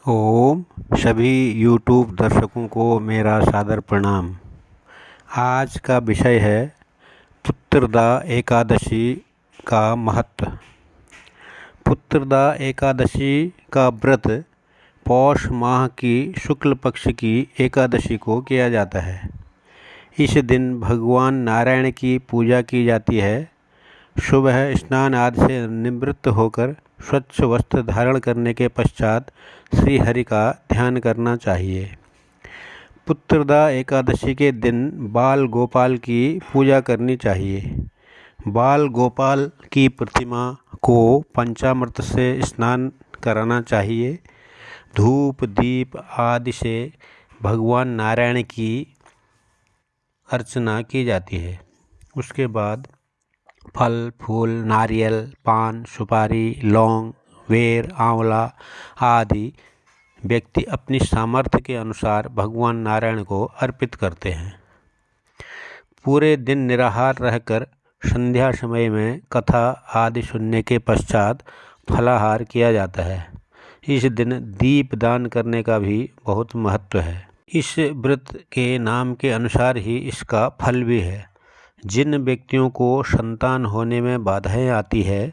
ओम सभी यूट्यूब दर्शकों को मेरा सादर प्रणाम। आज का विषय है पुत्रदा एकादशी का महत्व। पुत्रदा एकादशी का व्रत पौष माह की शुक्ल पक्ष की एकादशी को किया जाता है। इस दिन भगवान नारायण की पूजा की जाती है। सुबह स्नान आदि से निवृत्त होकर स्वच्छ वस्त्र धारण करने के पश्चात श्री हरि का ध्यान करना चाहिए। पुत्रदा एकादशी के दिन बाल गोपाल की पूजा करनी चाहिए। बाल गोपाल की प्रतिमा को पंचामृत से स्नान कराना चाहिए। धूप दीप आदि से भगवान नारायण की अर्चना की जाती है। उसके बाद फल फूल नारियल पान सुपारी लौंग बेर आंवला आदि व्यक्ति अपनी सामर्थ्य के अनुसार भगवान नारायण को अर्पित करते हैं। पूरे दिन निराहार रहकर संध्या समय में कथा आदि सुनने के पश्चात फलाहार किया जाता है। इस दिन दीप दान करने का भी बहुत महत्व है। इस व्रत के नाम के अनुसार ही इसका फल भी है। जिन व्यक्तियों को संतान होने में बाधाएं आती है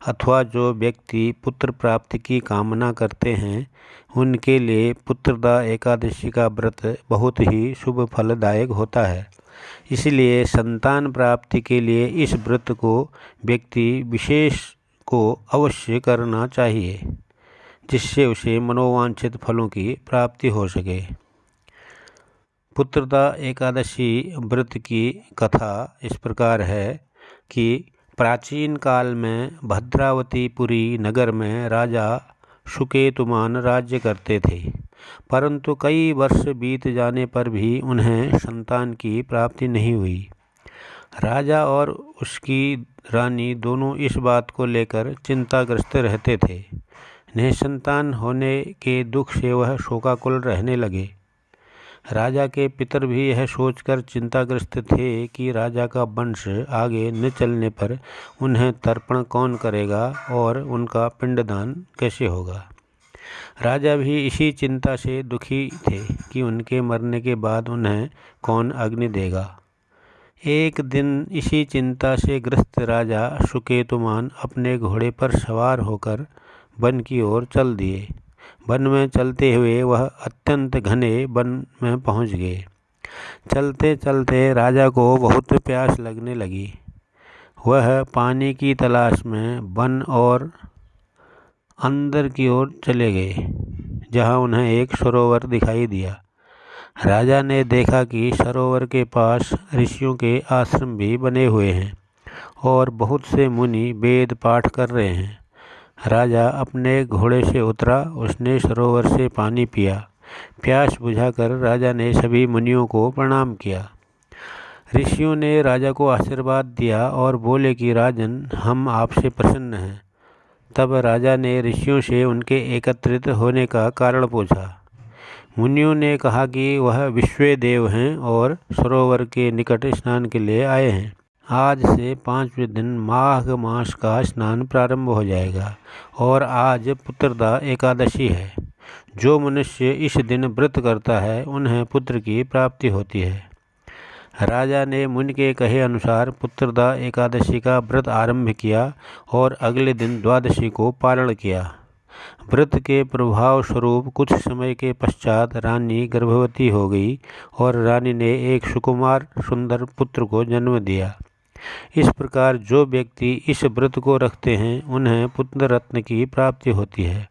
अथवा जो व्यक्ति पुत्र प्राप्ति की कामना करते हैं उनके लिए पुत्रदा एकादशी का व्रत बहुत ही शुभ फलदायक होता है। इसलिए संतान प्राप्ति के लिए इस व्रत को व्यक्ति विशेष को अवश्य करना चाहिए, जिससे उसे मनोवांछित फलों की प्राप्ति हो सके। पुत्रदा एकादशी व्रत की कथा इस प्रकार है कि प्राचीन काल में भद्रावतीपुरी नगर में राजा सुकेतुमान राज्य करते थे, परंतु कई वर्ष बीत जाने पर भी उन्हें संतान की प्राप्ति नहीं हुई। राजा और उसकी रानी दोनों इस बात को लेकर चिंताग्रस्त रहते थे। निसंतान होने के दुख से वह शोकाकुल रहने लगे। राजा के पितर भी यह सोचकर चिंताग्रस्त थे कि राजा का वंश आगे न चलने पर उन्हें तर्पण कौन करेगा और उनका पिंडदान कैसे होगा। राजा भी इसी चिंता से दुखी थे कि उनके मरने के बाद उन्हें कौन अग्नि देगा। एक दिन इसी चिंता से ग्रस्त राजा सुकेतुमान अपने घोड़े पर सवार होकर वन की ओर चल दिए। वन में चलते हुए वह अत्यंत घने वन में पहुंच गए। चलते चलते राजा को बहुत प्यास लगने लगी। वह पानी की तलाश में वन और अंदर की ओर चले गए, जहां उन्हें एक सरोवर दिखाई दिया। राजा ने देखा कि सरोवर के पास ऋषियों के आश्रम भी बने हुए हैं और बहुत से मुनि वेद पाठ कर रहे हैं। राजा अपने घोड़े से उतरा। उसने सरोवर से पानी पिया। प्यास बुझाकर राजा ने सभी मुनियों को प्रणाम किया। ऋषियों ने राजा को आशीर्वाद दिया और बोले कि राजन, हम आपसे प्रसन्न हैं। तब राजा ने ऋषियों से उनके एकत्रित होने का कारण पूछा। मुनियों ने कहा कि वह विश्व देव हैं और सरोवर के निकट स्नान के लिए आए हैं। आज से 5वें दिन माघ मास का स्नान प्रारंभ हो जाएगा और आज पुत्रदा एकादशी है। जो मनुष्य इस दिन व्रत करता है उन्हें पुत्र की प्राप्ति होती है। राजा ने मुनि के कहे अनुसार पुत्रदा एकादशी का व्रत आरंभ किया और अगले दिन द्वादशी को पारण किया। व्रत के प्रभाव स्वरूप कुछ समय के पश्चात रानी गर्भवती हो गई और रानी ने एक सुकुमार सुंदर पुत्र को जन्म दिया। इस प्रकार जो व्यक्ति इस व्रत को रखते हैं उन्हें पुत्र रत्न की प्राप्ति होती है।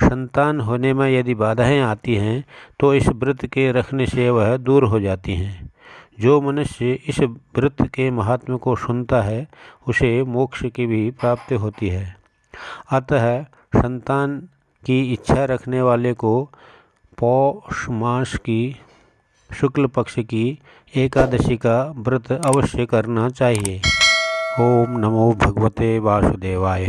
संतान होने में यदि बाधाएं आती हैं तो इस व्रत के रखने से वह दूर हो जाती हैं। जो मनुष्य इस व्रत के महात्म्य को सुनता है उसे मोक्ष की भी प्राप्ति होती है। अतः संतान की इच्छा रखने वाले को पौष मास की शुक्ल पक्ष की एकादशी का व्रत अवश्य करना चाहिए। ओम नमो भगवते वासुदेवाय।